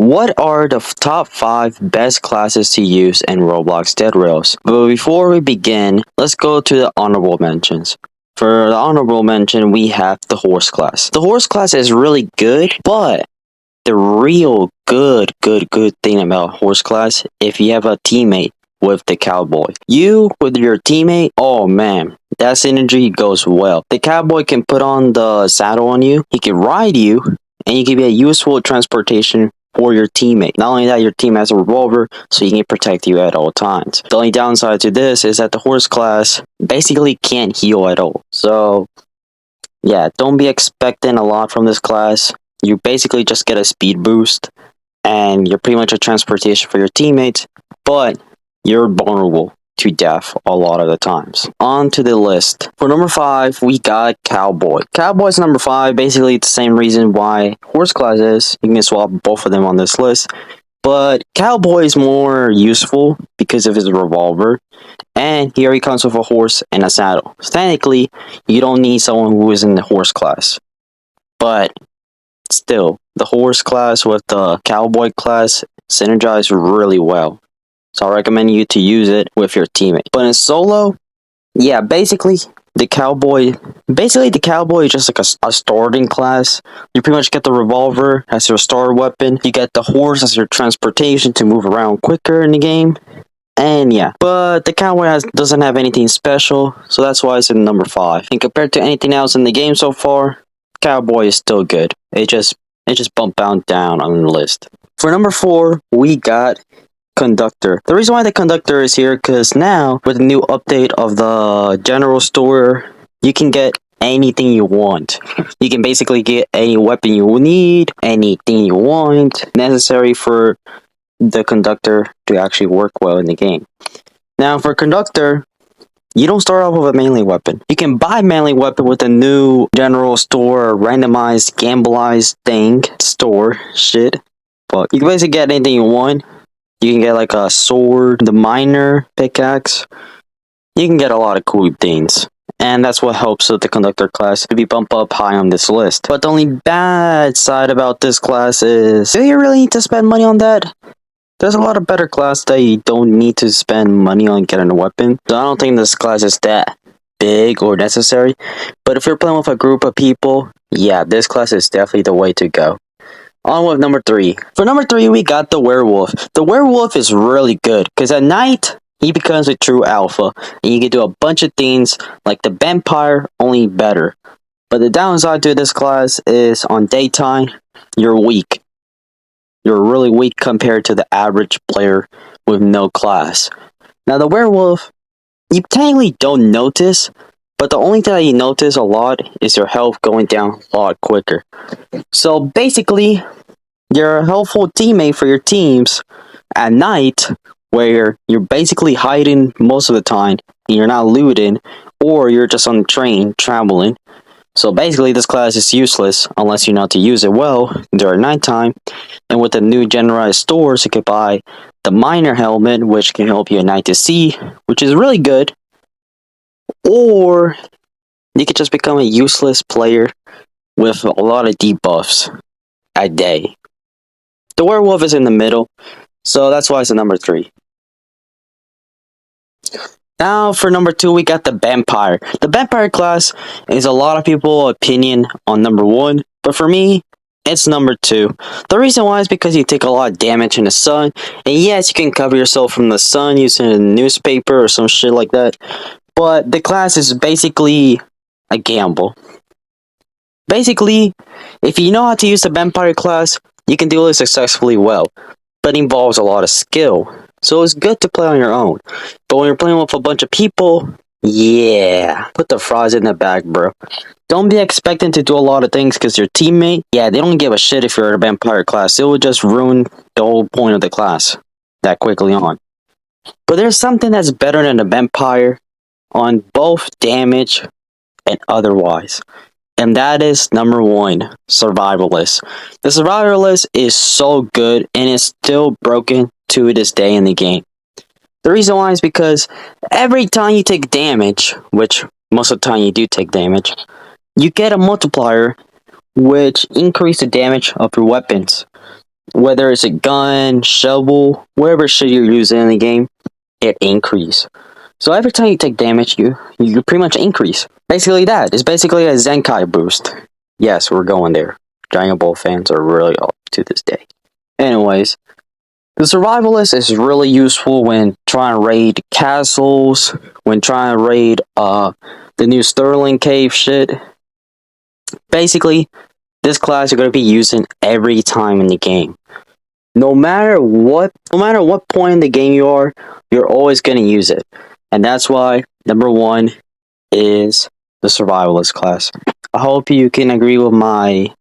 What are the top 5 best classes to use in Roblox Dead Rails? But before we begin, let's go to the honorable mentions. For the honorable mention, we have the horse class. The horse class is really good, but the real good thing about horse class, if you have a teammate with the cowboy. You with your teammate, oh man, that synergy goes well. The cowboy can put on the saddle on you, he can ride you, and you can be a useful transportation for your teammate. Not only that, your team has a revolver, so he can protect you at all times. The only downside to this is that the horse class basically can't heal at all. So, yeah, don't be expecting a lot from this class. You basically just get a speed boost, and you're pretty much a transportation for your teammates, but you're vulnerable to death a lot of the times. On to the list. For number 5, we got Cowboy. Cowboy's number 5, basically the same reason why Horse class is. You can swap both of them on this list. But Cowboy is more useful because of his revolver. And he already comes with a horse and a saddle. So technically, you don't need someone who is in the Horse class. But still, the Horse class with the Cowboy class synergize really well. So I recommend you to use it with your teammate. But in solo, yeah, basically the cowboy is just like a starting class. You pretty much get the revolver as your starter weapon. You get the horse as your transportation to move around quicker in the game. And yeah, but the cowboy doesn't have anything special, so that's why it's in number 5. And compared to anything else in the game so far, cowboy is still good. It just bumped down on the list. For number 4, we got Conductor. The reason why the Conductor is here, because now with the new update of the general store, you can get anything you want. You can basically get any weapon you need, anything you want, necessary for the Conductor to actually work well in the game. Now for Conductor, you don't start off with a melee weapon. You can buy melee weapon with a new general store, randomized, gambleized thing, store, shit. But you can basically get anything you want. You can get like a sword, the miner, pickaxe. You can get a lot of cool things. And that's what helps with the Conductor class to be bumped up high on this list. But the only bad side about this class is, do you really need to spend money on that? There's a lot of better class that you don't need to spend money on getting a weapon. So I don't think this class is that big or necessary. But if you're playing with a group of people, yeah, this class is definitely the way to go. On with number 3. For number 3, we got the Werewolf. The Werewolf is really good, because at night, he becomes a true alpha, and you can do a bunch of things like the Vampire, only better. But the downside to this class is, on daytime, you're weak. You're really weak compared to the average player with no class. Now the Werewolf, you technically don't notice, but the only thing that you notice a lot is your health going down a lot quicker. So basically, you're a helpful teammate for your teams at night, where you're basically hiding most of the time, and you're not looting, or you're just on the train traveling. So basically, this class is useless unless you know how to use it well during nighttime. And with the new generalized stores, you can buy the miner helmet, which can help you at night to see, which is really good. Or you could just become a useless player with a lot of debuffs at day. The Werewolf is in the middle, so that's why it's a number 3. Now for number 2, we got the Vampire. The Vampire class is a lot of people's opinion on number 1, but for me, it's number 2. The reason why is because you take a lot of damage in the sun, and yes, you can cover yourself from the sun using a newspaper or some shit like that, but the class is basically a gamble. Basically, if you know how to use the Vampire class, you can do it successfully well, but it involves a lot of skill. So it's good to play on your own. But when you're playing with a bunch of people, yeah, put the fries in the bag, bro. Don't be expecting to do a lot of things because your teammate, yeah, they don't give a shit if you're in a Vampire class. It will just ruin the whole point of the class that quickly on. But there's something that's better than a Vampire on both damage and otherwise. And that is number 1, Survivalist. The Survivalist is so good and is still broken to this day in the game. The reason why is because every time you take damage, which most of the time you do take damage, you get a multiplier which increases the damage of your weapons. whether it's a gun, shovel, whatever shit you're using in the game, it increase. So every time you take damage, you pretty much increase. Basically that. It's basically a Zenkai boost. Yes, we're going there. Dragon Ball fans are really up to this day. Anyways, the Survivalist is really useful when trying to raid castles, when trying to raid the new Sterling Cave shit. Basically, this class you're going to be using every time in the game. No matter what point in the game you are, you're always going to use it. And that's why number 1 is the Survivalist class. I hope you can agree with my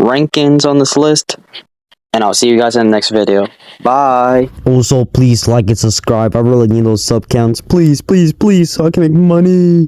rankings on this list. And I'll see you guys in the next video. Bye. Also, please like and subscribe. I really need those sub counts. Please, please, please, so I can make money.